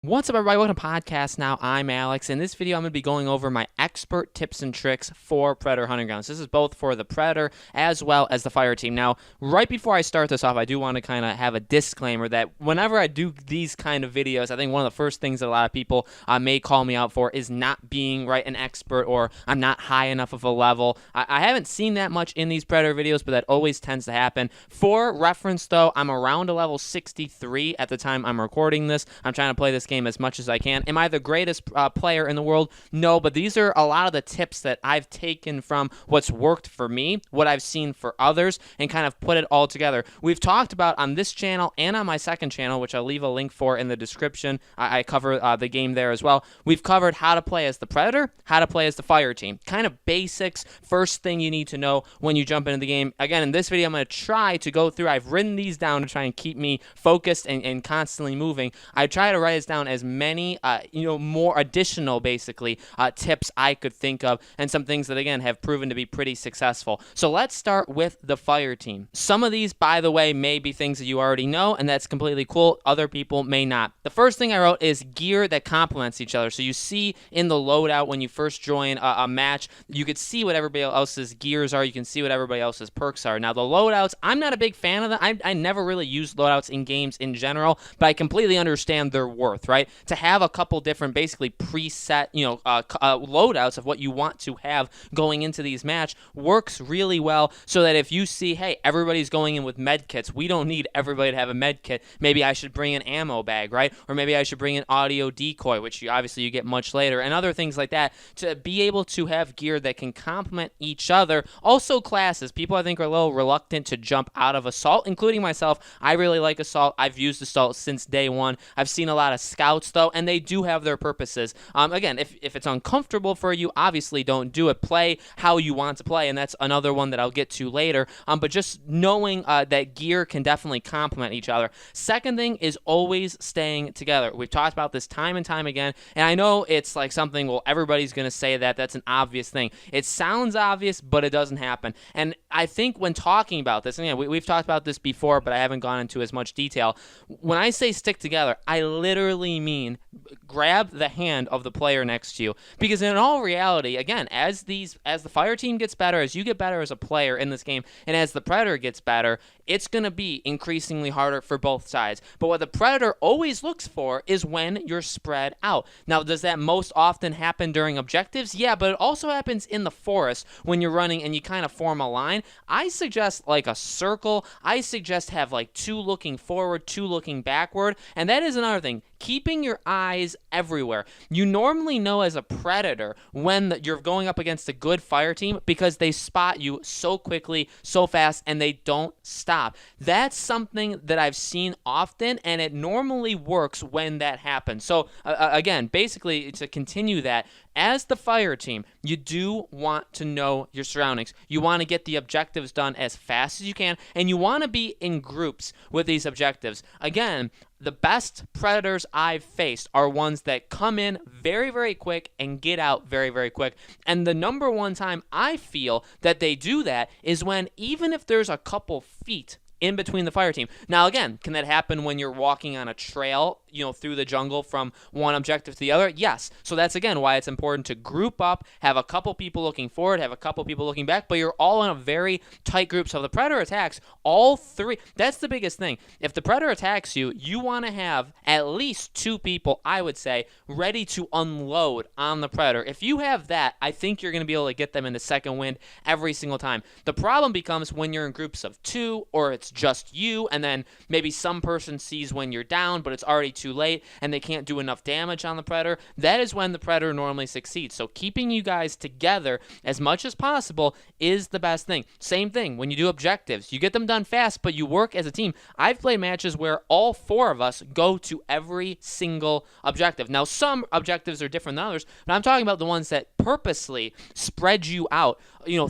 What's up, everybody? Welcome to Podcast Now. I'm Alex. In this video, I'm going to be going over my expert tips and tricks for Predator Hunting Grounds. This is both for the Predator as well as the Fire Team. Now, right before I start this off, I do want to kind of have a disclaimer that whenever I do these kind of videos, I think one of the first things that a lot of people may call me out for is not being an expert, or I'm not high enough of a level. I haven't seen that much in these Predator videos, but that always tends to happen. For reference, though, I'm around a level 63 at the time I'm recording this. I'm trying to play this game as much as I can. Am I the greatest player in the world? No, but these are a lot of the tips that I've taken from what's worked for me, what I've seen for others, and kind of put it all together. We've talked about on this channel and on my second channel, which I'll leave a link for in the description. I cover the game there as well. We've covered how to play as the Predator, how to play as the Fire Team. Kind of basics, first thing you need to know when you jump into the game. Again, in this video, I'm going to try to go through, I've written these down to try and keep me focused and constantly moving. I try to write this down as many, more additional, basically, tips I could think of, and some things that, again, have proven to be pretty successful. So let's start with the Fire Team. Some of these, by the way, may be things that you already know, and that's completely cool. Other people may not. The first thing I wrote is gear that complements each other. So you see in the loadout when you first join a match, you could see what everybody else's gears are. You can see what everybody else's perks are. Now, the loadouts, I'm not a big fan of them. I never really used loadouts in games in general, but I completely understand their worth, right? To have a couple different, basically preset, loadouts of what you want to have going into these match works really well, so that if you see, hey, everybody's going in with med kits, we don't need everybody to have a med kit. Maybe I should bring an ammo bag, right? Or maybe I should bring an audio decoy, which obviously you get much later, and other things like that, to be able to have gear that can complement each other. Also, classes. People, I think, are a little reluctant to jump out of Assault, including myself. I really like Assault. I've used Assault since day one. I've seen a lot of Scouts, though, and they do have their purposes. Again, if it's uncomfortable for you, obviously don't do it. Play how you want to play, and that's another one that I'll get to later. But just knowing that gear can definitely complement each other. Second thing is always staying together. We've talked about this time and time again, and I know it's like something, well, everybody's going to say that. That's an obvious thing. It sounds obvious, but it doesn't happen. And I think when talking about this, and yeah, we've talked about this before, but I haven't gone into as much detail. When I say stick together, I literally mean grab the hand of the player next to you, because in all reality, again, as the Fire Team gets better, as you get better as a player in this game, and as the Predator gets better, it's going to be increasingly harder for both sides. But what the Predator always looks for is when you're spread out. Now, does that most often happen during objectives? Yeah, but it also happens in the forest when you're running and you kind of form a line. I suggest like a circle. I suggest have like two looking forward, two looking backward, and that is another thing. Keeping your eyes everywhere. You normally know as a Predator when you're going up against a good Fire Team, because they spot you so quickly, so fast, and they don't stop. That's something that I've seen often, and it normally works when that happens. So again, basically, to continue that, as the Fire Team, you do want to know your surroundings. You want to get the objectives done as fast as you can, and you want to be in groups with these objectives. Again, the best Predators I've faced are ones that come in very, very quick and get out very, very quick. And the number one time I feel that they do that is when, even if there's a couple feet in between the Fire Team. Now, again, can that happen when you're walking on a trail, through the jungle from one objective to the other? Yes. So that's, again, why it's important to group up, have a couple people looking forward, have a couple people looking back, but you're all in a very tight group. So if the Predator attacks, all three, that's the biggest thing. If the Predator attacks you, you want to have at least two people, I would say, ready to unload on the Predator. If you have that, I think you're going to be able to get them into second wind every single time. The problem becomes when you're in groups of two, or it's just you, and then maybe some person sees when you're down, but it's already too late, and they can't do enough damage on the Predator. That is when the Predator normally succeeds. So keeping you guys together as much as possible is the best thing. Same thing when you do objectives. You get them done fast, but you work as a team. I've played matches where all four of us go to every single objective. Now, some objectives are different than others, but I'm talking about the ones that purposely spread you out,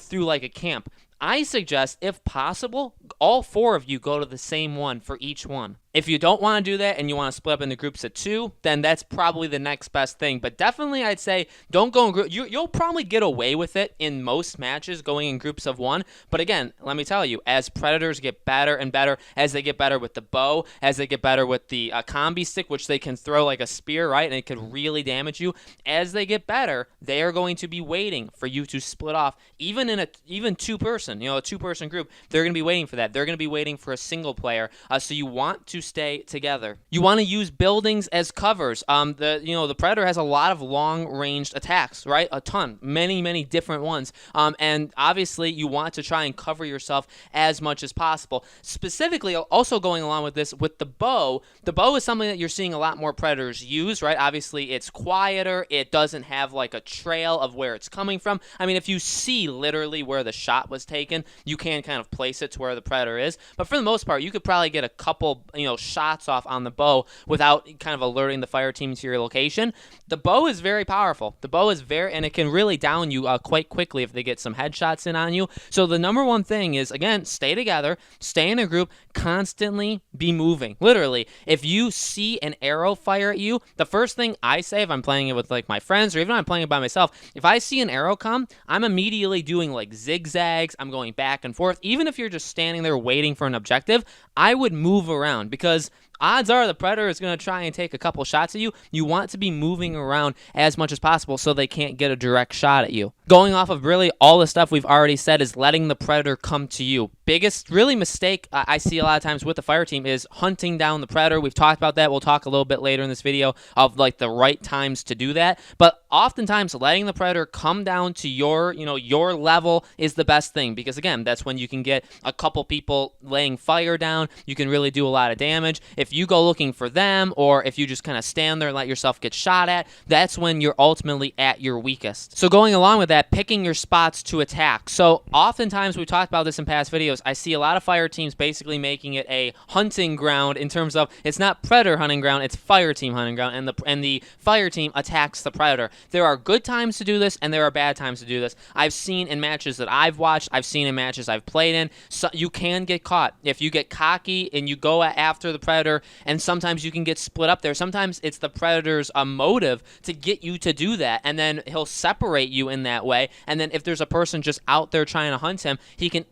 through like a camp. I suggest, if possible, all 4 of you go to the same one for each one. If you don't want to do that and you want to split up into groups of 2, then that's probably the next best thing. But definitely I'd say don't go in groups. You'll probably get away with it in most matches going in groups of 1. But again, let me tell you, as Predators get better and better, as they get better with the bow, as they get better with the combi stick, which they can throw like a spear, right, and it could really damage you, as they get better, they are going to be waiting for you to split off. Even in a 2-person, a 2-person group, they're going to be waiting for that. They're going to be waiting for a single player. So you want to stay together. You want to use buildings as covers. The Predator has a lot of long-ranged attacks, right? A ton, many different ones. And obviously, you want to try and cover yourself as much as possible. Specifically, also going along with this, with the bow. The bow is something that you're seeing a lot more Predators use, right? Obviously, it's quieter. It doesn't have like a trail of where it's coming from. I mean, if you see literally where the shot was taken, you can kind of place it to where the Predator is. But for the most part, you could probably get a couple, shots off on the bow without kind of alerting the fire team to your location. The bow is very powerful. The bow is and it can really down you quite quickly if they get some headshots in on you. So the number one thing is, again, stay together, stay in a group, constantly be moving. Literally, if you see an arrow fire at you, the first thing I say if I'm playing it with like my friends or even if I'm playing it by myself, if I see an arrow come, I'm immediately doing like zigzags. I'm going back and forth. Even if you're just standing there waiting for an objective, I would move around because odds are the Predator is going to try and take a couple shots at you. You want to be moving around as much as possible so they can't get a direct shot at you. Going off of really all the stuff we've already said is letting the Predator come to you. Biggest really mistake I see a lot of times with the fire team is hunting down the Predator. We've talked about that. We'll talk a little bit later in this video of like the right times to do that. But oftentimes letting the Predator come down to your level is the best thing because again, that's when you can get a couple people laying fire down. You can really do a lot of damage. If you go looking for them or if you just kind of stand there and let yourself get shot at, that's when you're ultimately at your weakest. So going along with that, picking your spots to attack. So oftentimes, we talked about this in past videos, I see a lot of fire teams basically making it a hunting ground in terms of it's not Predator hunting ground, it's fire team hunting ground, and the fire team attacks the Predator. There are good times to do this and there are bad times to do this. I've seen in matches that I've watched, I've seen in matches I've played in, so you can get caught. If you get cocky and you go after the Predator, and sometimes you can get split up there. Sometimes it's the Predator's motive to get you to do that, and then he'll separate you in that way, and then if there's a person just out there trying to hunt him, he can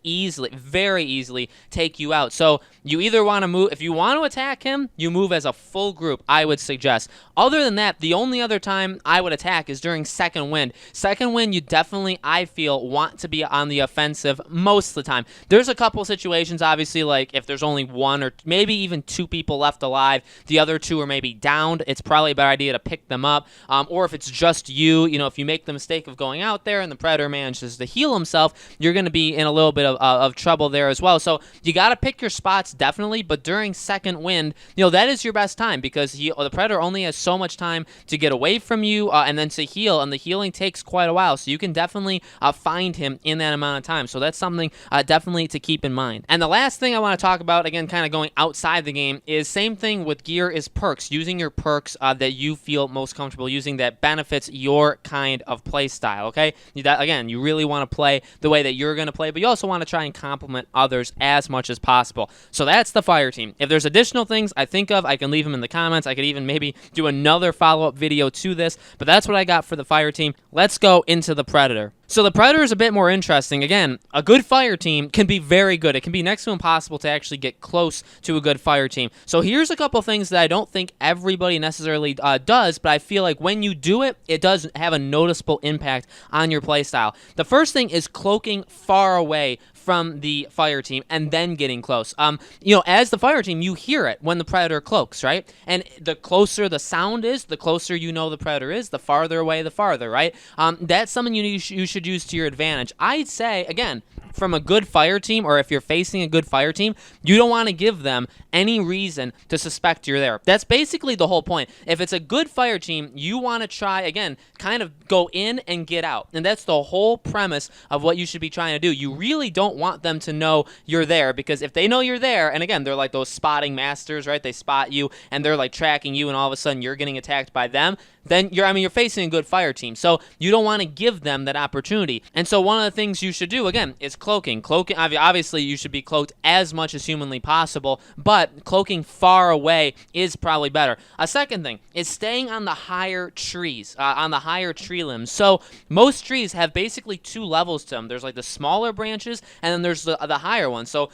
very easily take you out. So you either want to move, if you want to attack him, you move as a full group, I would suggest. Other than that, the only other time I would attack is during second wind. Second wind, you definitely, I feel, want to be on the offensive most of the time. There's a couple situations, obviously, like if there's only one or maybe even 2 people left alive, the other 2 are maybe downed, it's probably a better idea to pick them up. Or if it's just you, if you make the mistake of going out there and the Predator manages to heal himself, you're going to be in a little bit of trouble there as well. So you got to pick your spots definitely, but during second wind, that is your best time because the Predator only has so much time to get away from you and then to heal, and the healing takes quite a while, so you can definitely find him in that amount of time. So that's something definitely to keep in mind. And the last thing I want to talk about, again, kind of going outside the game, is same thing with gear is perks. Using your perks that you feel most comfortable using that benefits your kind of play style, okay? Again, you really want to play the way that you're going to play, but you also want to try and complement others as much as possible. So that's the fire team. If there's additional things I think of, I can leave them in the comments. I could even maybe do another follow-up video to this, but that's what I got for the fire team. Let's go into the Predator. So the Predator is a bit more interesting. Again, a good fire team can be very good. It can be next to impossible to actually get close to a good fire team. So here's a couple things that I don't think everybody necessarily does, but I feel like when you do it, it does have a noticeable impact on your playstyle. The first thing is cloaking far away from the fire team and then getting close. As the fire team, you hear it when the Predator cloaks, right? And the closer the sound is, the closer you know the Predator is, the farther away, the farther, right? That's something you should use to your advantage. I'd say, again, from a good fire team, or if you're facing a good fire team, you don't want to give them any reason to suspect you're there. That's basically the whole point. If it's a good fire team, you want to try, again, kind of go in and get out. And that's the whole premise of what you should be trying to do. You really don't don't want them to know you're there, because if they know you're there, and again, they're like those spotting masters, right? They spot you and they're like tracking you, and all of a sudden you're getting attacked by them, then you're facing a good fire team. So you don't want to give them that opportunity. And so one of the things you should do, again, is cloaking. Cloaking, obviously, you should be cloaked as much as humanly possible, but cloaking far away is probably better. A second thing is staying on the higher trees, on the higher tree limbs. So most trees have basically two levels to them. There's like the smaller branches, and then there's the higher ones. So,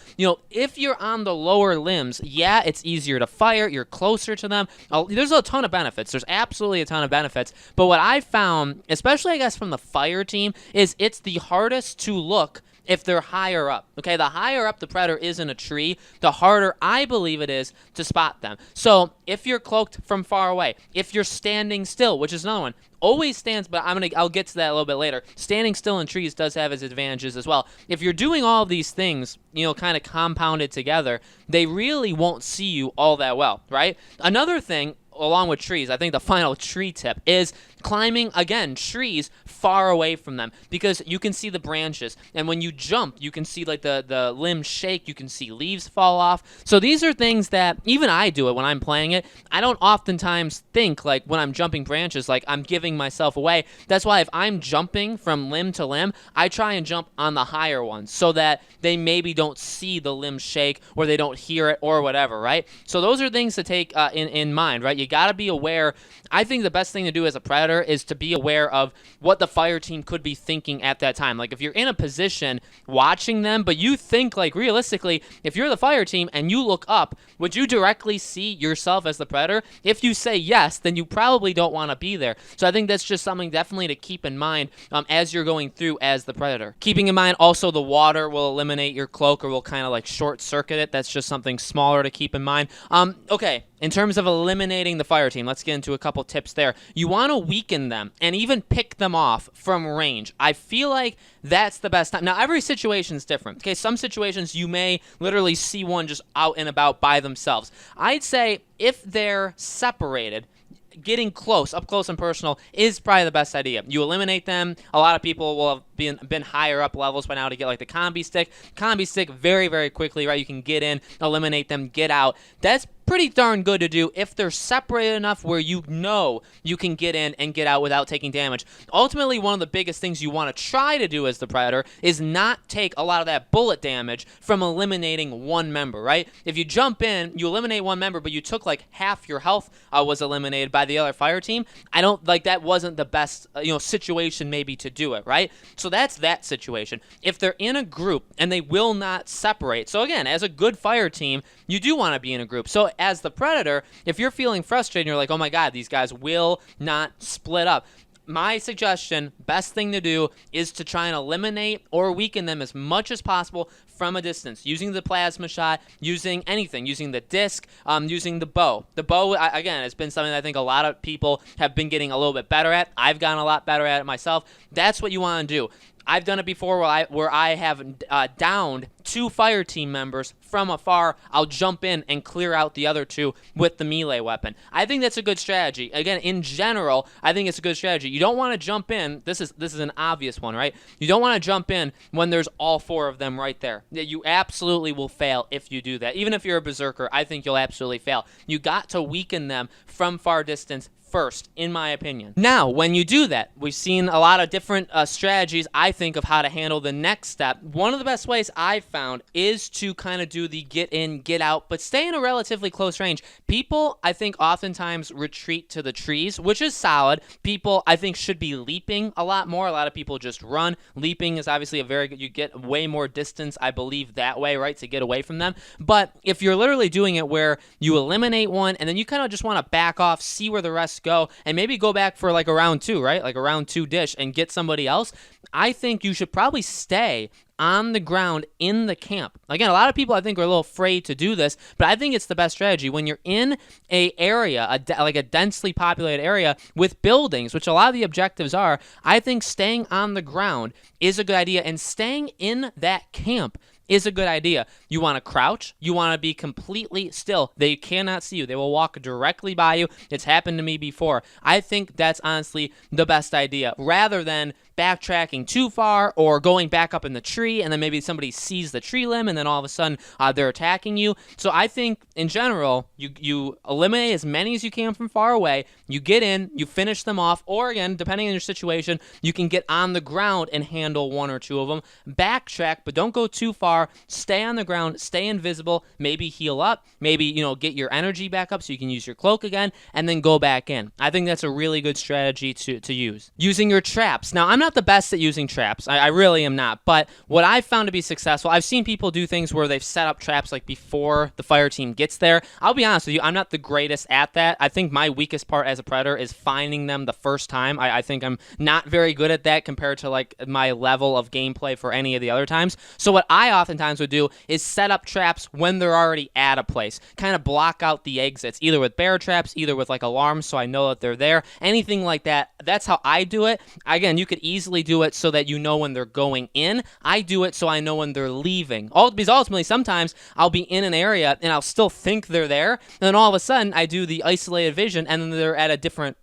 if you're on the lower limbs, yeah, it's easier to fire. You're closer to them. There's a ton of benefits. There's absolutely a ton of benefits. But what I found, especially I guess from the fire team, is it's the hardest to look if they're higher up. Okay, the higher up the predator is in a tree, the harder I believe it is to spot them. So if you're cloaked from far away, if you're standing still, which is another one, always stands, but I'll get to that a little bit later. Standing still in trees does have its advantages as well. If you're doing all of these things, kind of compounded together, they really won't see you all that well, right? Another thing, along with trees, I think the final tree tip is climbing, again, trees far away from them, because you can see the branches, and when you jump, you can see like the limbs shake, you can see leaves fall off. So these are things that even I do it when I'm playing it. I don't oftentimes think like when I'm jumping branches like I'm giving myself away. That's why if I'm jumping from limb to limb, I try and jump on the higher ones so that they maybe don't see the limbs shake, or they don't hear it, or whatever, right? So those are things to take in mind, right? You got to be aware. I think the best thing to do as a predator is to be aware of what the fire team could be thinking at that time. Like if you're in a position watching them, but you think like realistically, if you're the fire team and you look up, would you directly see yourself as the predator? If you say yes, then you probably don't want to be there. So I think that's just something definitely to keep in mind as you're going through as the predator. Keeping in mind also the water will eliminate your cloak, or will kind of like short circuit it. That's just something smaller to keep in mind. Okay. In terms of eliminating the fire team, let's get into a couple tips there. You want to weaken them and even pick them off from range. I feel like that's the best time. Now, every situation is different. Okay, some situations you may literally see one just out and about by themselves. I'd say if they're separated, getting close, up close and personal, is probably the best idea. You eliminate them. A lot of people will have been higher up levels by now to get like the combi stick. Combi stick very, very quickly, right? You can get in, eliminate them, get out. That's pretty darn good to do if they're separated enough where you know you can get in and get out without taking damage. Ultimately, one of the biggest things you want to try to do as the predator is not take a lot of that bullet damage from eliminating one member, right? If you jump in, you eliminate one member, but you took like half your health was eliminated by the other fire team, I don't like that wasn't the best situation maybe to do it, right? So that's that situation. If they're in a group and they will not separate, so again, as a good fire team, you do want to be in a group. So as the predator, if you're feeling frustrated and you're like, oh my god, these guys will not split up, my suggestion, best thing to do, is to try and eliminate or weaken them as much as possible from a distance, using the plasma shot, using anything, using the disc, using the bow. The bow, again, has been something that I think a lot of people have been getting a little bit better at. I've gotten a lot better at it myself. That's what you want to do. I've done it before where I have downed 2 fire team members from afar. I'll jump in and clear out the other 2 with the melee weapon. I think that's a good strategy. Again, in general, I think it's a good strategy. You don't want to jump in. This is an obvious one, right? You don't want to jump in when there's all 4 of them right there. You absolutely will fail if you do that. Even if you're a berserker, I think you'll absolutely fail. You got to weaken them from far distance first, in my opinion. Now, when you do that, we've seen a lot of different strategies, I think, of how to handle the next step. One of the best ways I've found is to kind of do the get in, get out, but stay in a relatively close range. People, I think, oftentimes retreat to the trees, which is solid. People, I think, should be leaping a lot more. A lot of people just run. Leaping is obviously a very good, you get way more distance, I believe, that way, right, to get away from them. But if you're literally doing it where you eliminate one, and then you kind of just want to back off, see where the rest go, and maybe go back for like a round 2, right? Like a round 2 dish and get somebody else. I think you should probably stay on the ground in the camp. Again, a lot of people I think are a little afraid to do this, but I think it's the best strategy. When you're in a area, like a densely populated area with buildings, which a lot of the objectives are, I think staying on the ground is a good idea, and staying in that camp is a good idea. You want to crouch. You want to be completely still. They cannot see you. They will walk directly by you. It's happened to me before. I think that's honestly the best idea, rather than backtracking too far or going back up in the tree, and then maybe somebody sees the tree limb and then all of a sudden they're attacking you. So I think in general, you eliminate as many as you can from far away. You get in, you finish them off, or again, depending on your situation, you can get on the ground and handle one or two of them. Backtrack, but don't go too far. Stay on the ground, stay invisible, maybe heal up, maybe, get your energy back up so you can use your cloak again, and then go back in. I think that's a really good strategy to use. Using your traps. Now, I'm not the best at using traps. I really am not, but what I've found to be successful, I've seen people do things where they've set up traps like before the fire team gets there. I'll be honest with you, I'm not the greatest at that. I think my weakest part as a predator is finding them the first time. I think I'm not very good at that compared to like my level of gameplay for any of the other times. So what I oftentimes would do is set up traps when they're already at a place. Kind of block out the exits, either with bear traps, either with like alarms so I know that they're there. Anything like that. That's how I do it. Again, you could easily do it so that you know when they're going in. I do it so I know when they're leaving. Because ultimately, sometimes I'll be in an area and I'll still think they're there, and then all of a sudden I do the isolated vision and then they're at a different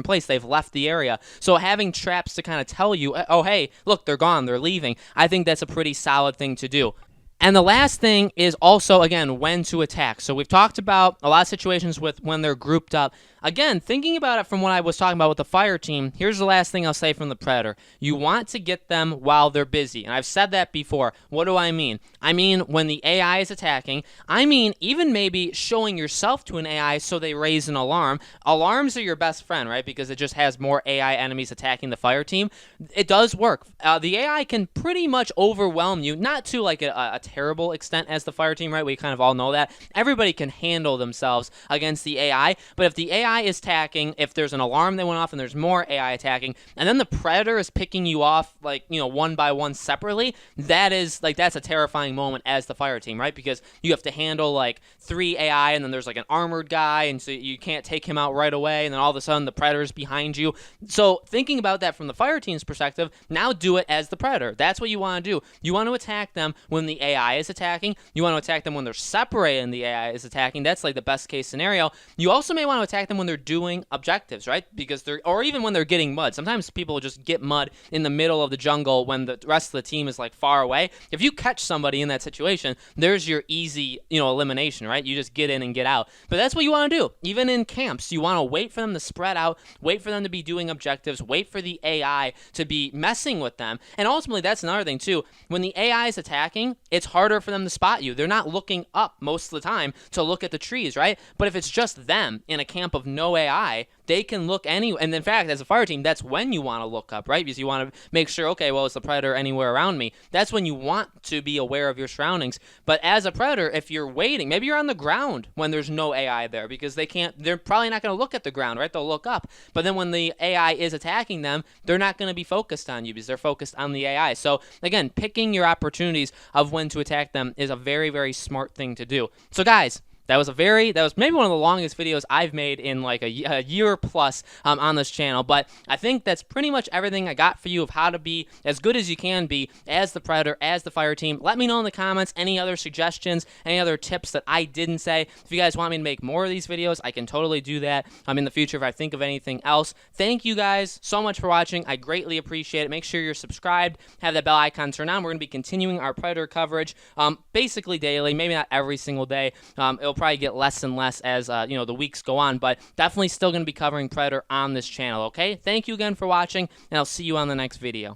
place. They've left the area. So having traps to kind of tell you, oh hey, look, they're gone, they're leaving. I think that's a pretty solid thing to do. And the last thing is also, again, when to attack. So we've talked about a lot of situations with when they're grouped up. Again, thinking about it from what I was talking about with the fire team, here's the last thing I'll say from the predator. You want to get them while they're busy. And I've said that before. What do I mean? I mean when the AI is attacking. I mean even maybe showing yourself to an AI so they raise an alarm. Alarms are your best friend, right? Because it just has more AI enemies attacking the fire team. It does work. The AI can pretty much overwhelm you, not to like a terrible extent as the fire team, right? We kind of all know that. Everybody can handle themselves against the AI, but if the AI is attacking, if there's an alarm that went off and there's more AI attacking, and then the predator is picking you off like, one by one separately, that's a terrifying moment as the fire team, right? Because you have to handle like 3 AI and then there's like an armored guy, and so you can't take him out right away, and then all of a sudden the predator's behind you. So thinking about that from the fire team's perspective, now do it as the predator. That's what you want to do. You want to attack them when the AI is attacking. You want to attack them when they're separated and the AI is attacking. That's like the best case scenario. You also may want to attack them when they're doing objectives, right? Because or even when they're getting mud. Sometimes people just get mud in the middle of the jungle when the rest of the team is like far away. If you catch somebody in that situation, there's your easy, elimination, right? You just get in and get out. But that's what you want to do. Even in camps, you want to wait for them to spread out, wait for them to be doing objectives, wait for the AI to be messing with them. And ultimately, that's another thing too. When the AI is attacking, it's harder for them to spot you. They're not looking up most of the time to look at the trees, right? But if it's just them in a camp of no AI, they can look anywhere. And in fact, as a fire team, that's when you want to look up, right? Because you want to make sure, okay, well, is the predator anywhere around me? That's when you want to be aware of your surroundings. But as a predator, if you're waiting, maybe you're on the ground when there's no AI there, because they're probably not going to look at the ground, right? They'll look up. But then when the AI is attacking them, they're not going to be focused on you because they're focused on the AI. So again, picking your opportunities of when to attack them is a very, very smart thing to do. So guys, that was maybe one of the longest videos I've made in like a year plus on this channel, but I think that's pretty much everything I got for you of how to be as good as you can be as the predator, as the fire team. Let me know in the comments any other suggestions, any other tips that I didn't say. If you guys want me to make more of these videos, I can totally do that in the future if I think of anything else. Thank you guys so much for watching. I greatly appreciate it. Make sure you're subscribed, have that bell icon turned on. We're going to be continuing our predator coverage basically daily, maybe not every single day. It'll probably get less and less as the weeks go on, but definitely still going to be covering predator on this channel. Okay, thank you again for watching, and I'll see you on the next video.